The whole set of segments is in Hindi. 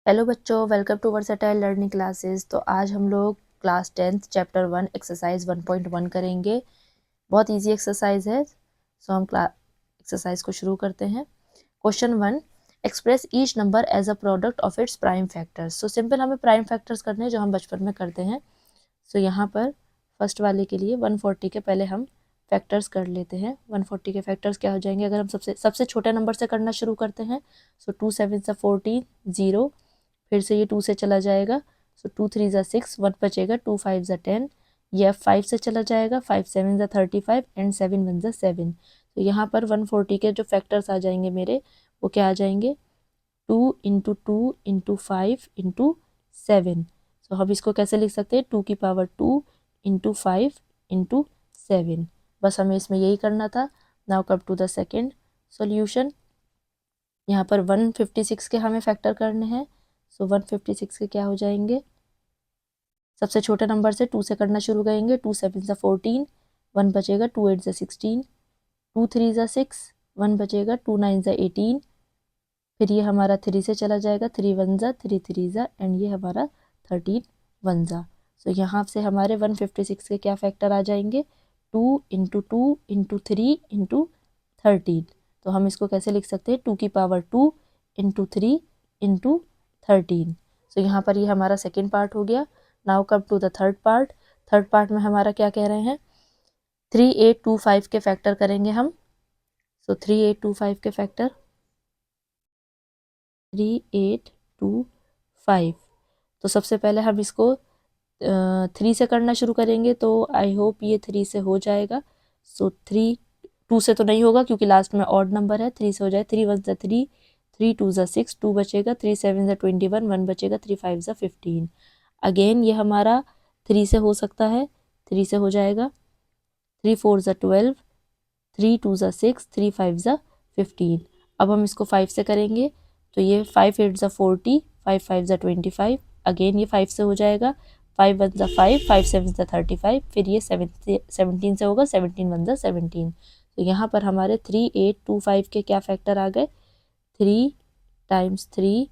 हेलो बच्चों, welcome to versatile learning classes. तो आज हम लोग क्लास 10th चैप्टर 1 एक्सरसाइज 1.1 करेंगे। बहुत इजी एक्सरसाइज है। सो हम एक्सरसाइज को शुरू करते हैं। Question 1, express each number as a product of its prime factors. So simple हमें प्राइम फैक्टर्स करने हैं जो हम बचपन में करते हैं। सो यहाँ पर फर्स्ट वाले के लिए 140 के पहले हम फैक्टर्स कर लेते हैं। 140 के फैक्टर्स क्या हो जाएंगे अगर हम सबसे छोटे नंबर से करना शुरू करते हैं। सो 2 7 14, 0, फिर से ये 2 से चला जाएगा। सो 2 3 ज़ा 6, 1 बचेगा, 2 5 ज़ा 10, ये 5 से चला जाएगा, 5 7 ज़ा 35 एंड 7 1 ज़ा 7। तो यहाँ पर 140 के जो फैक्टर्स आ जाएंगे मेरे, वो क्या आ जाएंगे, 2 इंटू 2 इंटू 5 इंटू 7। तो हम इसको कैसे लिख सकते हैं, 2 की पावर 2 इंटू 5 इंटू 7। बस हमें इसमें यही करना था। Now come to the second solution. यहाँ पर 156 के हमें फैक्टर करने हैं। सो 156 के क्या हो जाएंगे, सबसे छोटे नंबर से 2 से करना शुरू करेंगे। 2 7 ज़ा 14, 1 बचेगा, 2 8 ज़ा 16, 2 3 ज़ा 6, 1 बचेगा, 2 9 ज़ा 18, फिर ये हमारा 3 से चला जाएगा, 3 1 ज़ा 3 3 ज़ा एंड ये हमारा 13 1 ज़ा। सो यहाँ से हमारे 156 के क्या फैक्टर आ जाएंगे, 2 इंटू 2 इंटू 3 इंटू 13। तो हम इसको कैसे लिख सकते हैं, 2 की पावर 2 इंटू 3 इंटू 13। सो यहाँ पर ये हमारा सेकेंड पार्ट हो गया। Now come to the third part. Third part में हमारा क्या कह रहे हैं, 3825 के फैक्टर करेंगे हम। सो 3825 के फैक्टर 3825। तो सबसे पहले हम इसको 3 से करना शुरू करेंगे। तो आई होप ये 3 से हो जाएगा। सो 3 2 से तो नहीं होगा क्योंकि लास्ट में ऑड नंबर है। 3 से हो जाए, 3 1 ज़ा 3, 3 2 ज़ा 6, 2 बचेगा, 3 7 ज़ा 21, 1 बचेगा, 3 5 ज़ा 15। अगेन ये हमारा 3 से हो सकता है, 3 से हो जाएगा, 3 4 ज़ा 12, 3 2 ज़ा 6, 3 5 ज़ा 15। अब हम इसको 5 से करेंगे। तो ये 5 8 ज़ा 40, 5 5 ज़ा 25। अगेन ये 5 से हो जाएगा, 5 1 ज़ा 5, 5 7 ज़ा 35, फिर ये 17 से होगा, 17 1 ज़ा 17। तो यहाँ पर हमारे 3825 के क्या फैक्टर आ गए, 3 टाइम्स 3,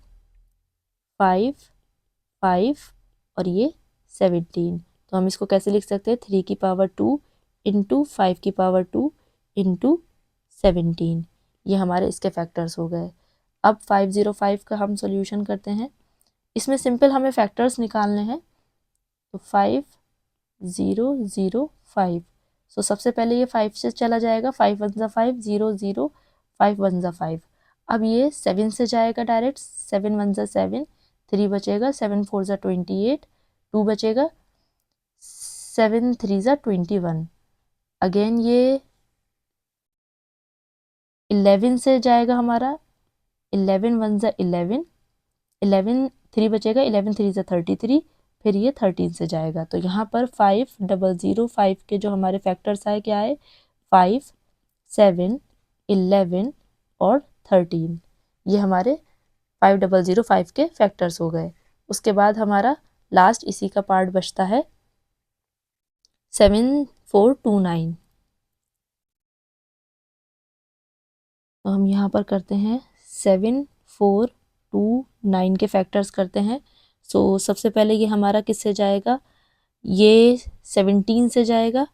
5 5 और ये 17। तो हम इसको कैसे लिख सकते हैं, 3 की पावर 2 इंटू 5 की पावर 2 इंटू 17। ये हमारे इसके फैक्टर्स हो गए। अब 505 का हम सॉल्यूशन करते हैं। इसमें सिंपल हमें फैक्टर्स निकालने हैं। तो 5 0 0 5। सो सबसे पहले ये 5 से चला जाएगा, 5 1 ज़ा 5, 0 0, 5 1 ज़ा 5। अब ये 7 से जाएगा डायरेक्ट, 7 1 ज़ा 7, 3 बचेगा, 7 4 ज़ा 28, 2 बचेगा, 7 3 ज़ा 21। अगेन ये 11 से जाएगा हमारा, 11 1 ज़ा 11, 11 3 बचेगा, 11 3 ज़ा 33, फिर ये 13 से जाएगा। तो यहाँ पर 5 0 0 5 के जो हमारे फैक्टर्स आए क्या है, 5 7 11 और 13। ये हमारे 5 0 0 5 के फैक्टर्स हो गए। उसके बाद हमारा लास्ट इसी का पार्ट बचता है 7 4 2 9। तो हम यहाँ पर करते हैं 7 4 2 9 के फैक्टर्स करते हैं। सो सबसे पहले ये हमारा किससे जाएगा, ये 17 से जाएगा,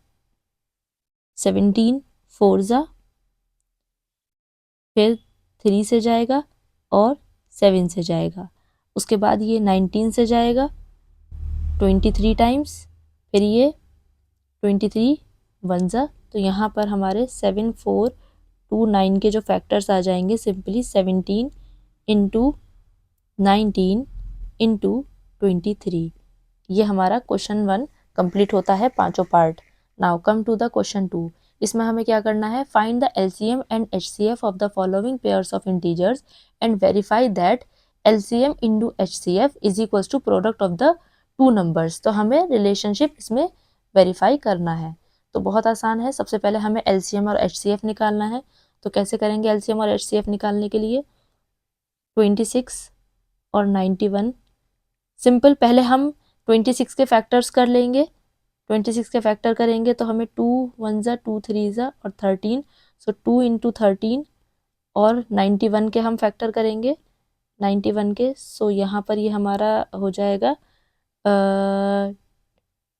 17 4 ज़ा, फिर 3 से जाएगा और 7 से जाएगा। उसके बाद ये 19 से जाएगा 23 टाइम्स, फिर ये 23 1 ज़ा। तो यहाँ पर हमारे 7 4 2 9 के जो फैक्टर्स आ जाएंगे, सिंपली 17 इंटू 19 इंटू 23। ये हमारा क्वेश्चन 1 कंप्लीट होता है, पांचों part. Now come to the question 2। इसमें हमें क्या करना है, find the LCM and HCF of the following pairs of integers and verify that LCM into HCF is equals to product of the two numbers. तो हमें रिलेशनशिप इसमें वेरीफाई करना है। तो बहुत आसान है। सबसे पहले हमें एलसीएम और एचसीएफ निकालना है। तो कैसे करेंगे एलसीएम और एचसीएफ निकालने के लिए, 26 और 91। सिंपल, पहले हम 26 के फैक्टर्स कर लेंगे। 26 के फैक्टर करेंगे तो हमें 2 1 ज़ा 2 3 ज़ा और 13। सो 2 इंटू 13 और 91 के हम फैक्टर करेंगे। 91 के। सो यहाँ पर ये हमारा हो जाएगा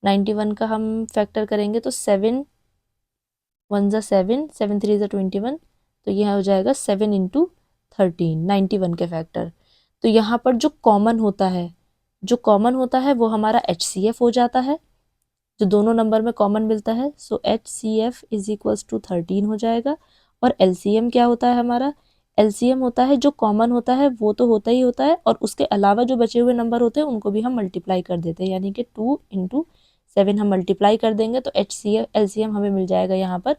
91 का हम फैक्टर करेंगे तो 7 1 ज़ा 7, 7 3 ज़ा 21, तो यह हो जाएगा 7 इंटू 13, 91 के फैक्टर। तो यहाँ पर जो कॉमन होता है, वो हमारा HCF हो जाता है, जो दोनों नंबर में कॉमन मिलता है। सो HCF इज इक्वल्स टू 13 हो जाएगा। और LCM क्या होता है हमारा? LCM होता है जो कॉमन होता है वो तो होता ही होता है, और उसके अलावा जो बचे हुए नंबर होते हैं उनको भी हम मल्टीप्लाई कर देते हैं, यानी कि 2 इंटू 7 हम मल्टीप्लाई कर देंगे तो LCM हमें मिल जाएगा यहाँ पर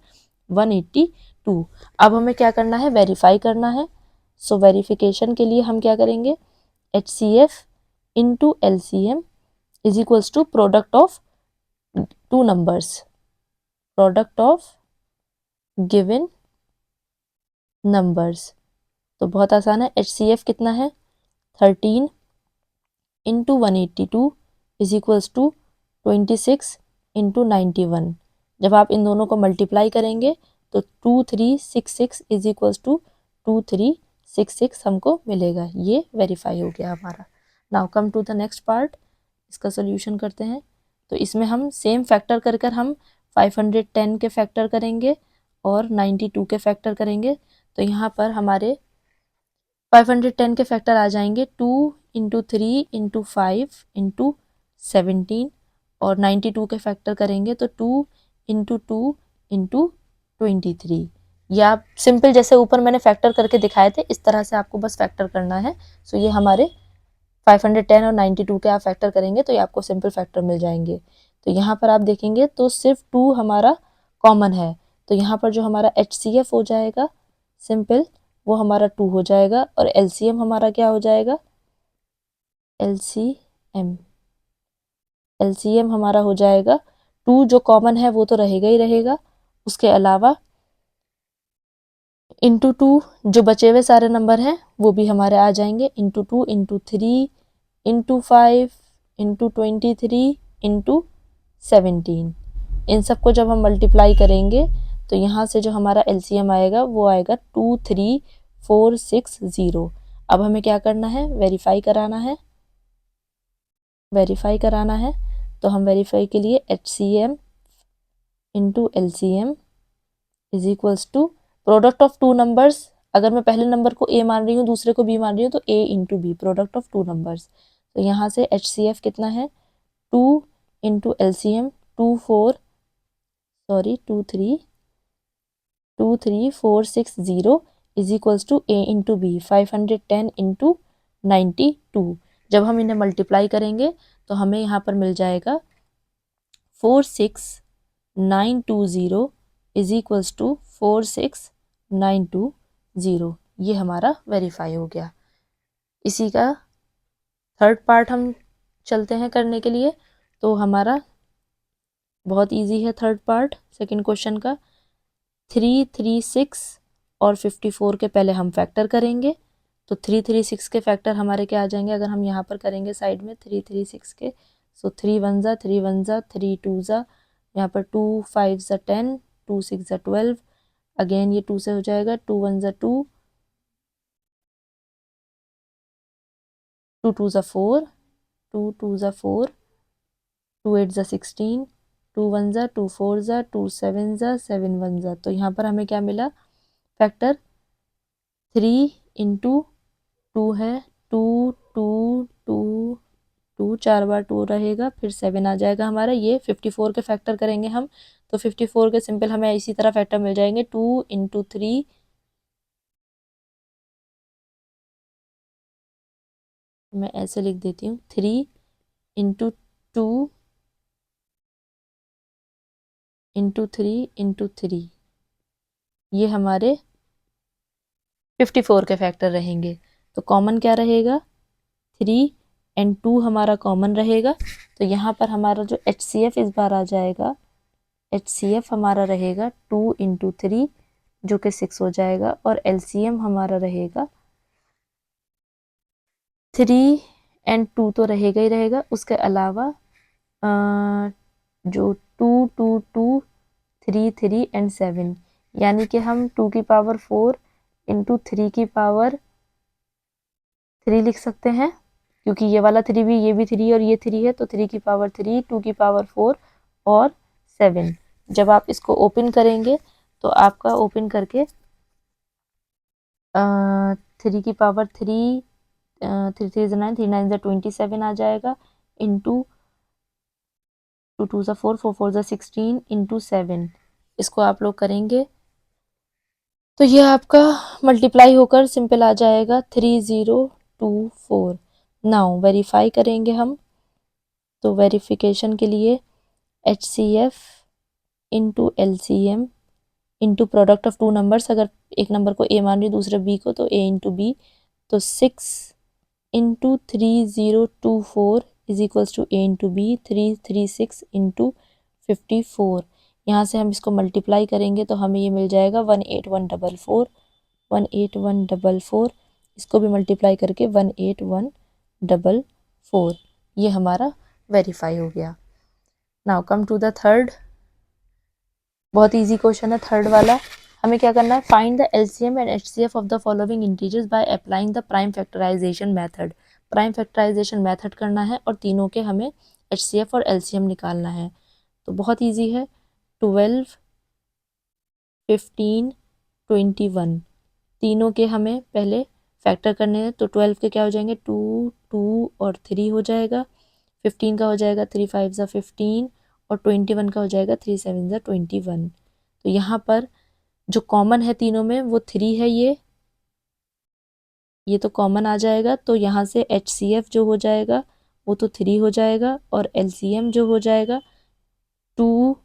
182। अब हमें क्या करना है? वेरीफाई करना है। सो वेरिफिकेशन के लिए हम क्या करेंगे? HCF into LCM is equals to product of two numbers, product of given numbers. तो बहुत आसान है। HCF कितना है? 13 into 182 is equals to 26 into 91। जब आप इन दोनों को मल्टीप्लाई करेंगे तो 2366 इज इक्वल्स टू 2366 हमको मिलेगा। ये वेरीफाई हो गया हमारा। Now come to the next part, इसका सोल्यूशन करते हैं। तो इसमें हम सेम फैक्टर कर कर हम 510 के फैक्टर करेंगे और 92 के फैक्टर करेंगे। तो यहाँ पर हमारे 510 के फैक्टर आ जाएंगे 2 इंटू 3 इंटू 5 इंटू 17, और 92 के फैक्टर करेंगे तो 2 इंटू 2 इंटू 23। या आप सिंपल जैसे ऊपर मैंने फैक्टर करके दिखाए थे इस तरह से आपको बस फैक्टर करना है। सो ये हमारे 510 और 92 के आप फैक्टर करेंगे तो ये आपको सिंपल फैक्टर मिल जाएंगे। तो यहाँ पर आप देखेंगे तो सिर्फ 2 हमारा कॉमन है, तो यहाँ पर जो हमारा HCF हो जाएगा सिंपल वो हमारा 2 हो जाएगा, और LCM हमारा क्या हो जाएगा? LCM हमारा हो जाएगा 2, जो कॉमन है वो तो रहेगा ही रहेगा, उसके अलावा इंटू 2 जो बचे हुए सारे नंबर हैं वो भी हमारे आ जाएंगे, into 2 into 3 into 5 into 23 into 17। इन सबको जब हम मल्टीप्लाई करेंगे तो यहाँ से जो हमारा LCM आएगा वो आएगा 23460। अब हमें क्या करना है? वेरीफाई कराना है। तो हम वेरीफाई के लिए HCM into LCM is equals to product of two numbers. अगर मैं पहले नंबर को A मान रही हूँ, दूसरे को B मान रही हूँ, तो A into B, product of two numbers. तो यहाँ से HCF कितना है? 2 into LCM 23460 is equals to A into B 510 into 92। जब हम इन्हें मल्टीप्लाई करेंगे तो हमें यहाँ पर मिल जाएगा 46920 इज इक्वल्स टू 46920। ये हमारा वेरीफाई हो गया। इसी का थर्ड पार्ट हम चलते हैं करने के लिए। तो हमारा बहुत इजी है थर्ड पार्ट सेकंड क्वेश्चन का। 336 और 54 के पहले हम फैक्टर करेंगे। तो 336 के फैक्टर हमारे क्या आ जाएंगे? अगर हम यहाँ पर करेंगे साइड में 336 के, सो 3 1 ज़ा 3 1 ज़ा 3 2 ज़ा, यहाँ पर 2 5 ज़ा 10 2 6 ज़ा 12, अगेन ये 2 से हो जाएगा 2 1 ज़ा 2 2 2 ज़ा 4 2 2 ज़ा 4 2 8 ज़ा 16 2 1 ज़ा 2 4 ज़ा 2 7 ज़ा 7 1 ज़ा। तो यहाँ पर हमें क्या मिला? फैक्टर 3 इंटू 2 है 2 2 2 2, 4 बार 2 रहेगा, फिर 7 आ जाएगा हमारा। ये 54 के फैक्टर करेंगे हम, तो 54 के सिंपल हमें इसी तरह फैक्टर मिल जाएंगे 2 इंटू 3 मैं ऐसे लिख देती हूँ 3 इंटू 2 इंटू 3 इंटू 3, ये हमारे 54 के फैक्टर रहेंगे। तो कॉमन क्या रहेगा? 3 एंड 2 हमारा कॉमन रहेगा। तो यहाँ पर हमारा जो HCF इस बार आ जाएगा, HCF हमारा रहेगा 2 इंटू 3 जो कि 6 हो जाएगा, और LCM हमारा रहेगा 3 एंड 2 तो रहेगा ही रहेगा, उसके अलावा जो 2 2 2 3 3 एंड 7, यानी कि हम 2 की पावर 4 इंटू 3 की पावर 3 लिख सकते हैं, क्योंकि ये वाला 3 भी, ये भी 3 और ये 3 है, तो 3 की पावर 3, 2 की पावर 4 और 7। जब आप इसको ओपन करेंगे तो आपका ओपन करके 3 की पावर 3, 3 3 9, 3 9 27 आ जाएगा, इंटू 2 2 4, 4 4 16 इंटू 7। इसको आप लोग करेंगे तो ये आपका मल्टीप्लाई होकर सिंपल आ जाएगा 3024। नाउ वेरीफाई करेंगे हम, तो वेरिफिकेशन के लिए HCF into LCM into product of two numbers, अगर एक नंबर को A मान रही दूसरे B को, तो A इंटू B, तो 6 into 3024 is equals to A into B, 336 into 54। यहाँ से हम इसको मल्टीप्लाई करेंगे तो हमें ये मिल जाएगा 18144, 18144। इसको भी मल्टीप्लाई करके 18144। ये हमारा वेरीफाई हो गया। Now come to the third. बहुत इजी क्वेश्चन है थर्ड वाला। हमें क्या करना है, find the LCM and HCF of the following integers by applying the prime factorisation method. Prime factorisation method करना है और तीनों के हमें HCF और LCM निकालना है। तो बहुत इजी है, 12, 15, 21 तीनों के हमें पहले फैक्टर करने हैं। तो 12 के क्या हो जाएंगे, 2 2 और 3 हो जाएगा। 15 का हो जाएगा 3 5 ज़ा 15 और 21 का हो जाएगा 3 7 ज़ा 21। तो यहाँ पर जो कॉमन है तीनों में वो 3 है, ये तो कॉमन आ जाएगा। तो यहाँ से HCF जो हो जाएगा वो तो 3 हो जाएगा, और LCM जो हो जाएगा 2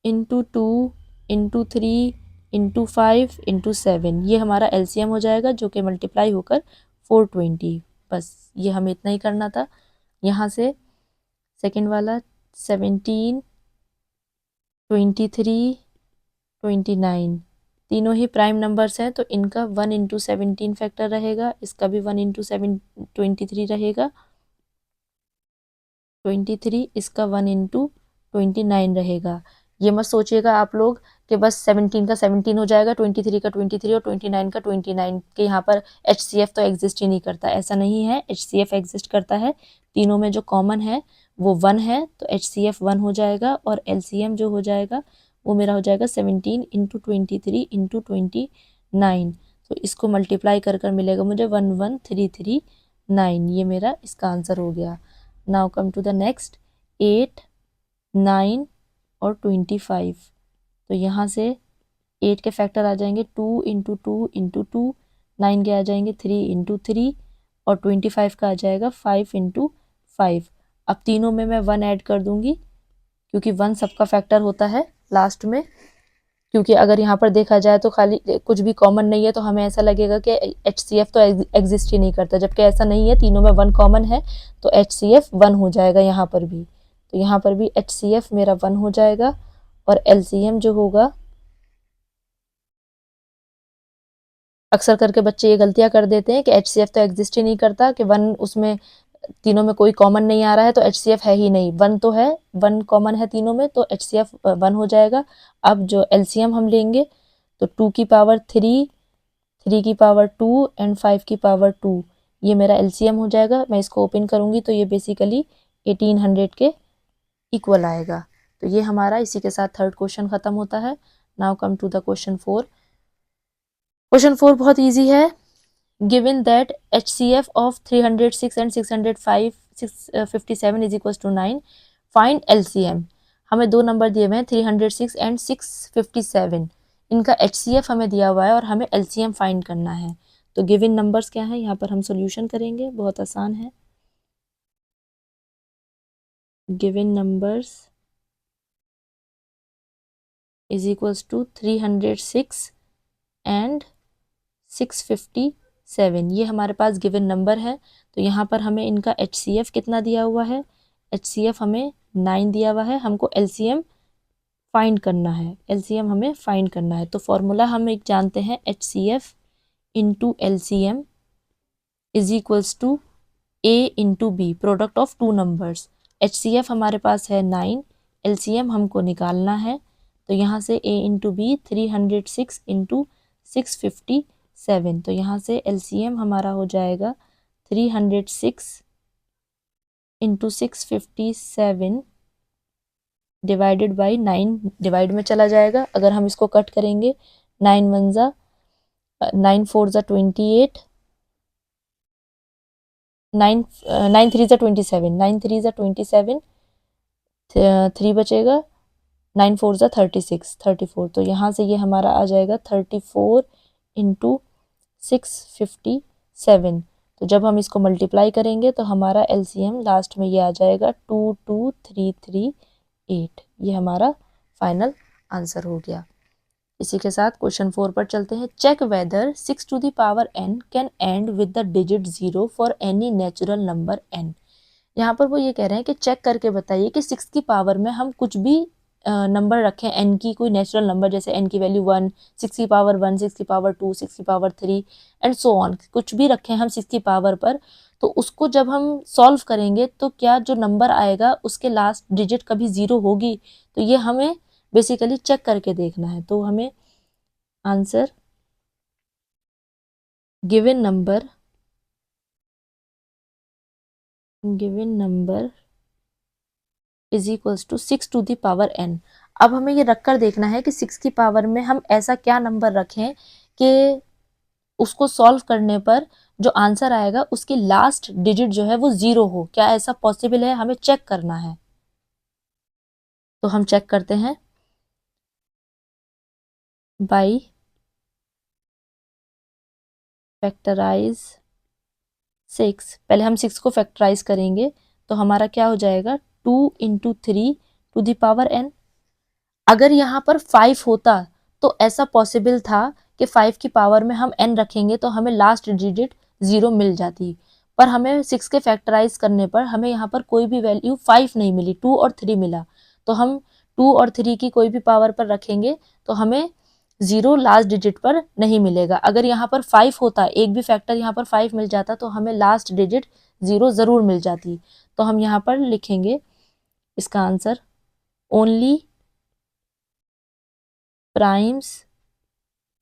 इंटू 2 इंटू 3 इंटू 5 इंटू 7। ये हमारा LCM हो जाएगा, जो कि मल्टीप्लाई होकर 420। बस ये हमें इतना ही करना था। यहाँ से सेकेंड वाला 17, 23, 29 तीनों ही प्राइम नंबर्स हैं, तो इनका 1 इंटू 17 फैक्टर रहेगा, इसका भी 1 इंटू 23 रहेगा, 23, इसका 1 इंटू 29 रहेगा। ये मत सोचिएगा आप लोग कि बस 17 का 17 हो जाएगा, 23 का 23 और 29 का 29 के यहाँ पर HCF तो एग्जिस्ट ही नहीं करता। ऐसा नहीं है, HCF एग्जिस्ट करता है। तीनों में जो कॉमन है वो 1 है, तो HCF 1 हो जाएगा, और LCM जो हो जाएगा वो मेरा हो जाएगा 17 इंटू 23 इंटू 29। तो इसको मल्टीप्लाई कर कर मिलेगा मुझे 11339। ये मेरा इसका आंसर हो गया। Now come to the next, 8, 9 और 25। तो यहाँ से 8 के फैक्टर आ जाएंगे 2 इंटू 2 इंटू 2, 9 के आ जाएंगे 3 इंटू 3, और 25 का आ जाएगा 5 इंटू 5। अब तीनों में मैं 1 ऐड कर दूंगी, क्योंकि 1 सबका फैक्टर होता है लास्ट में। क्योंकि अगर यहाँ पर देखा जाए तो खाली कुछ भी कॉमन नहीं है, तो हमें ऐसा लगेगा कि HCF तो एग्जिस्ट ही नहीं करता, जबकि ऐसा नहीं है, तीनों में 1 कॉमन है, तो HCF 1 हो जाएगा यहाँ पर भी। तो यहाँ पर भी HCF मेरा 1 हो जाएगा, और LCM जो होगा, अक्सर करके बच्चे ये गलतियां कर देते हैं कि HCF तो एग्जिस्ट ही नहीं करता, कि 1 उसमें तीनों में कोई कॉमन नहीं आ रहा है तो HCF है ही नहीं। 1 तो है, 1 कॉमन है तीनों में, तो HCF 1 हो जाएगा। अब जो LCM हम लेंगे, तो 2 की पावर 3, 3 की पावर 2 एंड 5 की पावर 2, ये मेरा LCM हो जाएगा। मैं इसको ओपन करूँगी तो ये बेसिकली 1800 के इक्वल आएगा। तो ये हमारा इसी के साथ थर्ड क्वेश्चन खत्म होता है। Now come to the question 4। Question 4 बहुत ईजी है। Given that HCF of 306 and 605 657 is equal to 9, find LCM। हमें दो नंबर दिए हुए हैं 306 एंड 657। इनका HCF हमें दिया हुआ है और हमें LCM फाइंड करना है। तो गिवन नंबर्स क्या है, यहाँ पर हम सोल्यूशन करेंगे, बहुत आसान है। Given numbers is equals to 306 and 657। ये हमारे पास गिवन नंबर है। तो यहाँ पर हमें इनका HCF कितना दिया हुआ है, HCF हमें 9 दिया हुआ है। हमको LCM फाइंड करना है, LCM हमें फाइंड करना है। तो फॉर्मूला हम एक जानते हैं, HCF into LCM is equals to A into B, product of two numbers. HCF हमारे पास है 9, LCM हमको निकालना है। तो यहाँ से A इंटू B 306 इंटू 657। तो यहाँ से LCM हमारा हो जाएगा 306 इंटू 657 डिवाइडेड बाई 9, डिवाइड में चला जाएगा। अगर हम इसको कट करेंगे, 9 1 ज़ा 9 4 ज़ा 28, 9 9 3 ज़ा 27, 9 3 ज़ा 27, 3 बचेगा, 9 4 ज़ा 36, 34। तो यहाँ से ये हमारा आ जाएगा 34 इंटू 657। तो जब हम इसको मल्टीप्लाई करेंगे तो हमारा एलसीएम लास्ट में ये आ जाएगा 22338। ये हमारा फाइनल आंसर हो गया। इसी के साथ क्वेश्चन 4 पर चलते हैं। Check whether 6 to the power n can end with the digit 0 for any natural number n। यहाँ पर वो ये कह रहे हैं कि चेक करके बताइए कि 6 की पावर में हम कुछ भी नंबर रखें, n की कोई नेचुरल नंबर, जैसे n की वैल्यू 1, 6 की पावर 1, 6 की पावर 2, 6 की पावर 3 एंड सो ऑन, कुछ भी रखें हम 6 की पावर पर, तो उसको जब हम सॉल्व करेंगे तो क्या जो नंबर आएगा उसके लास्ट डिजिट कभी 0 होगी। तो ये हमें बेसिकली चेक करके देखना है। तो हमें answer given number is equals to 6 to the power n। अब हमें ये रखकर देखना है कि 6 की पावर में हम ऐसा क्या नंबर रखें कि उसको सॉल्व करने पर जो आंसर आएगा उसकी लास्ट डिजिट जो है वो 0 हो। क्या ऐसा पॉसिबल है, हमें चेक करना है। तो हम चेक करते हैं बाई फैक्टराइज 6। पहले हम 6 को फैक्टराइज करेंगे तो हमारा क्या हो जाएगा, 2 into 3 to the power n। अगर यहाँ पर 5 होता तो ऐसा पॉसिबल था कि 5 की पावर में हम n रखेंगे तो हमें लास्ट डिजिट 0 मिल जाती, पर हमें 6 के फैक्टराइज करने पर हमें यहाँ पर कोई भी वैल्यू 5 नहीं मिली, 2 और 3 मिला। तो हम 2 और 3 की कोई भी पावर पर रखेंगे तो हमें 0 लास्ट डिजिट पर नहीं मिलेगा। अगर यहाँ पर 5 होता, एक भी फैक्टर यहाँ पर 5 मिल जाता तो हमें लास्ट डिजिट 0 ज़रूर मिल जाती। तो हम यहाँ पर लिखेंगे इसका answer only primes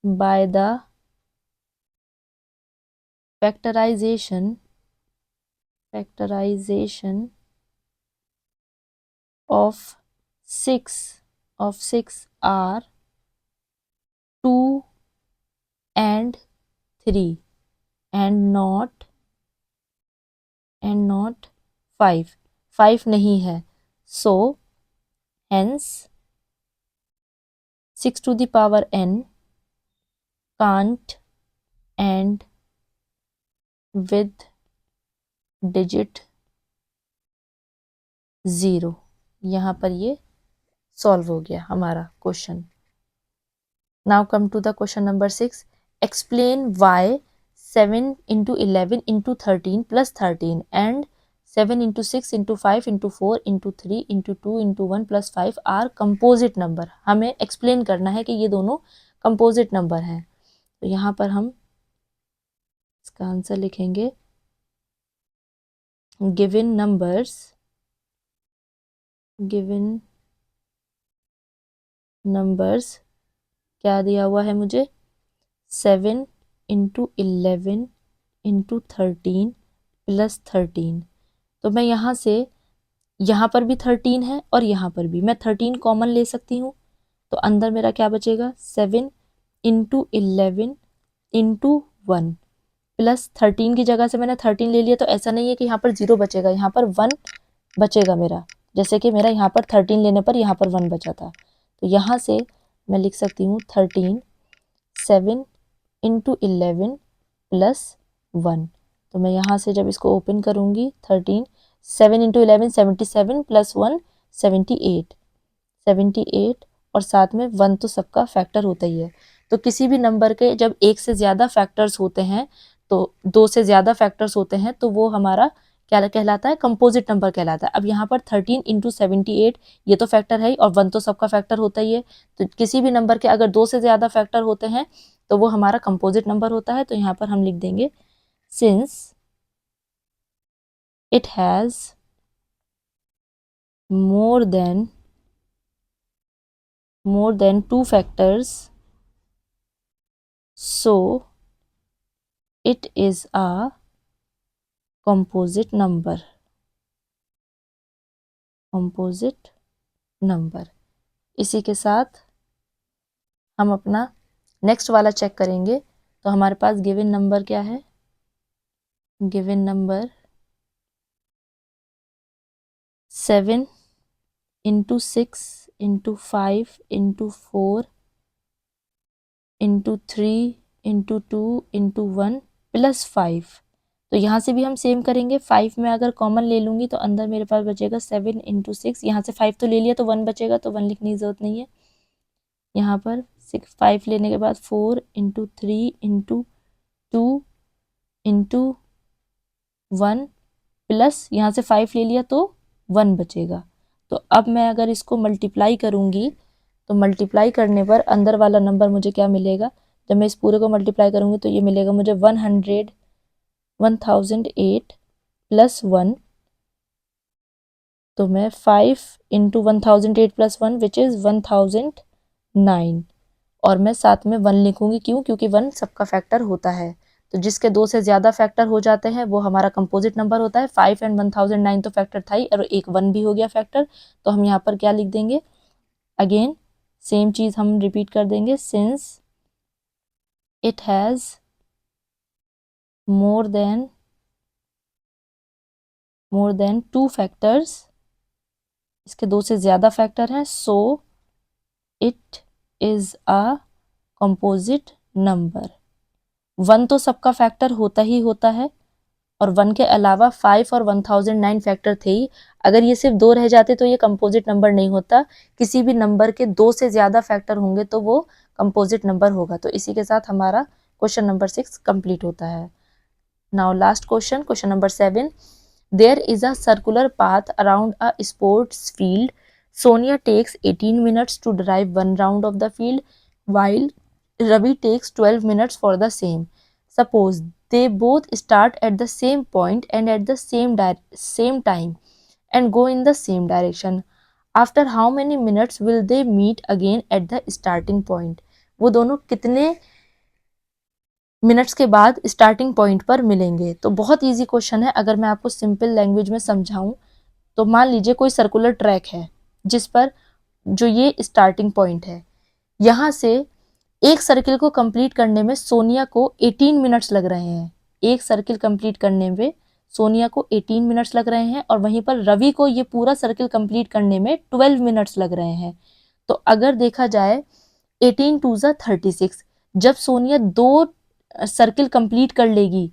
by the factorization of 6 are 2 and 3 and not 5। 5 नहीं है, so hence 6 to the power n can't end with digit 0। यहाँ पर ये सॉल्व हो गया हमारा question. Now come to the question number 6। Explain why 7 into 11 into 13 plus 13 and 7 into 6 into 5 into 4 into 3 into 2 into 1 plus 5 are composite number. हमें एक्सप्लेन करना है कि ये दोनों कंपोजिट नंबर हैं। तो यहाँ पर हम इसका आंसर लिखेंगे गिवन नंबर्स क्या दिया हुआ है मुझे, 7 इंटू 11 इंटू 13 प्लस 13। तो मैं यहाँ से, यहाँ पर भी 13 है और यहाँ पर भी मैं 13 कॉमन ले सकती हूँ। तो अंदर मेरा क्या बचेगा, 7 इंटू 11 इंटू 1 प्लस 13 की जगह से मैंने 13 ले लिया, तो ऐसा नहीं है कि यहाँ पर 0 बचेगा, यहाँ पर 1 बचेगा मेरा। जैसे कि मेरा यहाँ पर 13 लेने पर यहाँ पर 1 बचा था। तो यहाँ से मैं लिख सकती हूँ 13 7 इंटू 11 प्लस 1। तो मैं यहाँ से जब इसको ओपन करूँगी 13 7 इंटू 11 77 प्लस 1 78 और साथ में 1 तो सबका फैक्टर होता ही है। तो किसी भी नंबर के जब एक से ज़्यादा फैक्टर्स होते हैं, तो 2 से ज़्यादा फैक्टर्स होते हैं, तो वो हमारा क्या कहलाता है, कंपोजिट नंबर कहलाता है। अब यहाँ पर 13 इंटू 78 ये तो फैक्टर है ही, और 1 तो सबका फैक्टर होता ही है। तो किसी भी नंबर के अगर 2 से ज़्यादा फैक्टर होते हैं तो वो हमारा कंपोजिट नंबर होता है। तो यहाँ पर हम लिख देंगे since it has more than 2 factors, so it is a composite number। इसी के साथ हम अपना नेक्स्ट वाला चेक करेंगे। तो हमारे पास गिवन नंबर क्या है? Given number 7 into 6 into 5 into 4 into 3 into 2 into 1 plus 5। तो यहाँ से भी हम सेम करेंगे। 5 में अगर कॉमन ले लूँगी तो अंदर मेरे पास बचेगा 7 इंटू 6। यहाँ से 5 तो ले लिया तो 1 बचेगा, तो 1 लिखने की ज़रूरत नहीं है। यहाँ पर 5 लेने के बाद 4 इंटू 3 इंटू 2 इंटू 1 प्लस यहाँ से 5 ले लिया तो 1 बचेगा। तो अब मैं अगर इसको मल्टीप्लाई करूँगी तो मल्टीप्लाई करने पर अंदर वाला नंबर मुझे क्या मिलेगा? जब मैं इस पूरे को मल्टीप्लाई करूँगी तो ये मिलेगा मुझे 1008 प्लस 1। तो मैं 5 इंटू 1008 प्लस 1 विच इज़ 1009। और मैं साथ में 1 लिखूँगी। क्यों? क्योंकि 1 सबका फैक्टर होता है। तो जिसके 2 से ज़्यादा फैक्टर हो जाते हैं वो हमारा कंपोजिट नंबर होता है। 5 एंड 1009 तो फैक्टर था ही, और एक 1 भी हो गया फैक्टर। तो हम यहाँ पर क्या लिख देंगे? अगेन सेम चीज़ हम रिपीट कर देंगे। Since it has more than 2 factors, इसके 2 से ज़्यादा फैक्टर हैं, so it is a composite number. 1 तो सबका फैक्टर होता ही होता है, और 1 के अलावा 5 और 1009 फैक्टर थे ही। अगर ये सिर्फ 2 रह जाते तो ये कंपोजिट नंबर नहीं होता। किसी भी नंबर के 2 से ज़्यादा फैक्टर होंगे तो वो कंपोजिट नंबर होगा। तो इसी के साथ हमारा क्वेश्चन नंबर 6 कंप्लीट होता है। Now last question number 7। There is a circular path around a sports field. Sonia takes 18 minutes to drive one round of the field, while Ravi takes 12 minutes for the same. Suppose they both start at the same point and at the same time and go in the same direction. After how many minutes will they meet again at the starting point? वो दोनों कितने मिनट्स के बाद स्टार्टिंग पॉइंट पर मिलेंगे? तो बहुत इजी क्वेश्चन है। अगर मैं आपको सिंपल लैंग्वेज में समझाऊं तो मान लीजिए कोई सर्कुलर ट्रैक है जिस पर जो ये स्टार्टिंग पॉइंट है, यहाँ से एक सर्किल को कंप्लीट करने में सोनिया को 18 मिनट्स लग रहे हैं। एक सर्किल कंप्लीट करने में सोनिया को 18 मिनट्स लग रहे हैं, और वहीं पर रवि को ये पूरा सर्किल कंप्लीट करने में 12 मिनट्स लग रहे हैं। तो अगर देखा जाए 18 टू ज़ा 36, जब सोनिया 2 सर्किल कंप्लीट कर लेगी,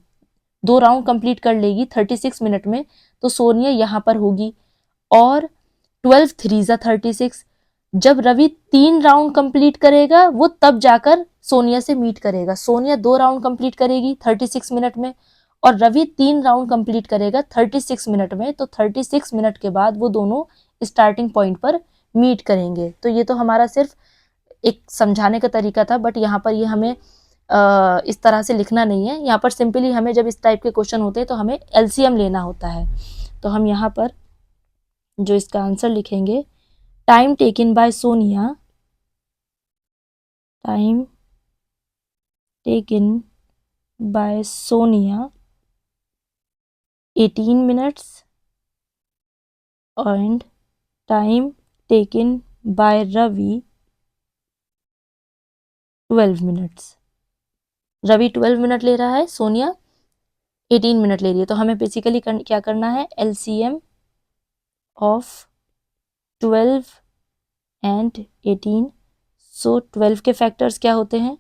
2 राउंड कंप्लीट कर लेगी 36 मिनट में, तो सोनिया यहाँ पर होगी। और 12 3 ज़ा 36, जब रवि 3 राउंड कंप्लीट करेगा वो तब जाकर सोनिया से मीट करेगा। सोनिया 2 राउंड कंप्लीट करेगी 36 मिनट में, और रवि 3 राउंड कंप्लीट करेगा 36 मिनट में। तो 36 मिनट के बाद वो दोनों स्टार्टिंग पॉइंट पर मीट करेंगे। तो ये तो हमारा सिर्फ एक समझाने का तरीका था, बट यहाँ पर ये हमें इस तरह से लिखना नहीं है। यहाँ पर सिंपली हमें जब इस टाइप के क्वेश्चन होते हैं तो हमें एलसीएम लेना होता है। तो हम यहाँ पर जो इसका आंसर लिखेंगे, time taken by Sonia, time taken by Sonia 18 minutes and time taken by Ravi 12 minutes. Ravi 12 minute ले रहा है, सोनिया 18 मिनट ले रही है। तो हमें बेसिकली क्या करना है? LCM of 12 and 18। सो 12 के फैक्टर्स क्या होते हैं?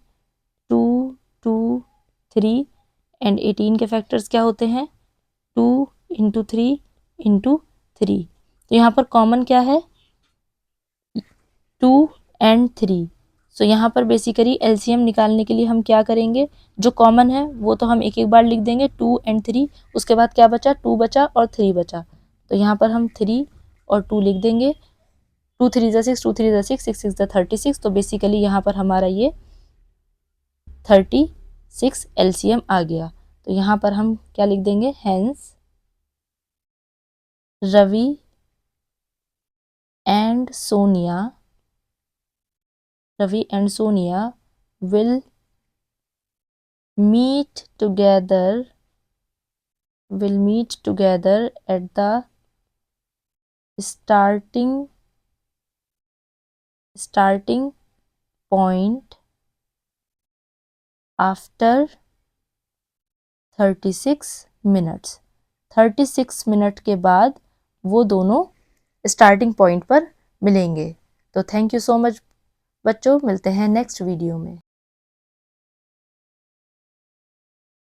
2 2 3, एंड 18 के फैक्टर्स क्या होते हैं? 2 इंटू 3 इंटू 3। तो यहाँ पर कॉमन क्या है? 2 एंड 3। सो यहाँ पर बेसिकली एलसीएम निकालने के लिए हम क्या करेंगे? जो कॉमन है वो तो हम एक एक बार लिख देंगे, 2 एंड 3। उसके बाद क्या बचा? 2 बचा और 3 बचा। तो यहाँ पर हम 3 और 2 लिख देंगे। 2 3 ज़ा 6, 2 3 ज़ा 6, 6 6 ज़ा 36। तो बेसिकली यहाँ पर हमारा ये 36 एलसीएम आ गया। तो यहाँ पर हम क्या लिख देंगे? Hence Ravi and Sonia will meet together will meet together at the starting point after 36 minutes। 36 minute के बाद वो दोनों स्टार्टिंग पॉइंट पर मिलेंगे। तो थैंक यू सो मच बच्चों, मिलते हैं नेक्स्ट वीडियो में।